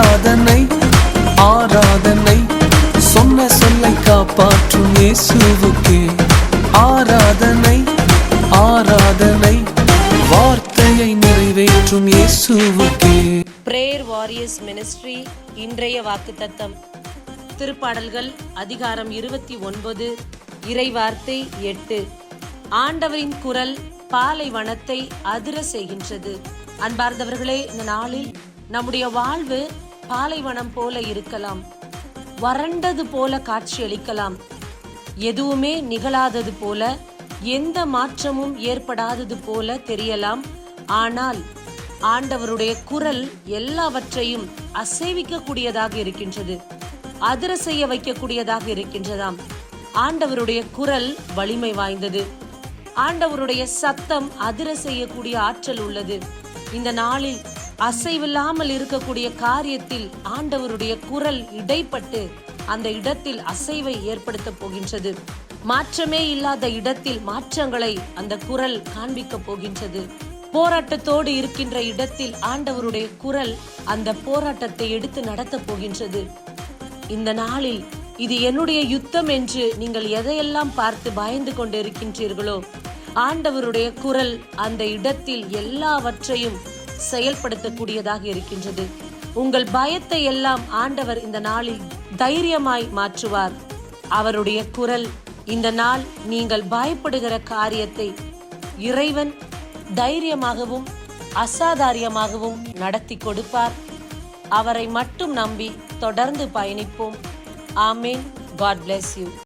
ஆராதனை ஆராதனை, சொன்ன சொல்லை காப்பாற்றும் இயேசுவுக்கே ஆராதனை ஆராதனை, வார்த்தையை நிறைவேற்றும் இயேசுவுக்கே. பிரேயர் வாரியர்ஸ் மினிஸ்ட்ரி இன்றைய வாக்குத்தத்தம். திருப்பாடல்கள் அதிகாரம் 29, இறைவார்த்தை 8. ஆண்டவரின் குரல் பாலைவனத்தை அதிர செய்கின்றது. அன்பார்ந்தவர்களே, இந்த நாளில் நம்முடைய வாழ்வு பாலைவனம் போல இருக்கலாம், வறண்டது போல காட்சியளிக்கலாம், எதுவுமே நிகழாதது போல, எந்த மாற்றமும் ஏற்படாதது போல தெரியலாம். ஆனால் ஆண்டவருடைய குரல் எல்லாவற்றையும் அசைவிக்க கூடியதாக இருக்கின்றது, அதிர செய்ய வைக்கக்கூடியதாக இருக்கின்றதாம். ஆண்டவருடைய குரல் வலிமை வாய்ந்தது. ஆண்டவருடைய சத்தம் அதிர செய்யக்கூடிய ஆற்றல் உள்ளது. இந்த நாளில் அசைவில்லாமல் இருக்கக்கூடிய காரியத்தில் ஆண்டவருடைய குரல் இடைப்பட்டு அந்த இடத்தில் அசைவை ஏற்படுத்த போகின்றது. மாற்றமே இல்லாத இடத்தில் மாற்றங்களை அந்த குரல் காண்பிக்க போகின்றது. போராட்டத்தோடு இருக்கின்ற இடத்தில் ஆண்டவருடைய குரல் அந்த போராட்டத்தை எடுத்து நடத்த போகின்றது. இந்த நாளில் இது என்னுடைய யுத்தம் என்று நீங்கள் எதையெல்லாம் பார்த்து பயந்து கொண்டிருக்கின்றீர்களோ, ஆண்டவருடைய குரல் அந்த இடத்தில் எல்லாவற்றையும் செயல்படுத்தக்கூடியதாக இருக்கின்றது. உங்கள் பயத்தை எல்லாம் ஆண்டவர் இந்த நாளில் தைரியமாய் மாற்றுவார். அவருடைய குரல் இந்த நாள் நீங்கள் பயப்படுகிற காரியத்தை இறைவன் தைரியமாகவும் அசாதாரியமாகவும் நடத்தி கொடுப்பார். அவரை மட்டும் நம்பி தொடர்ந்து பயணிப்போம். ஆமேன். God bless you.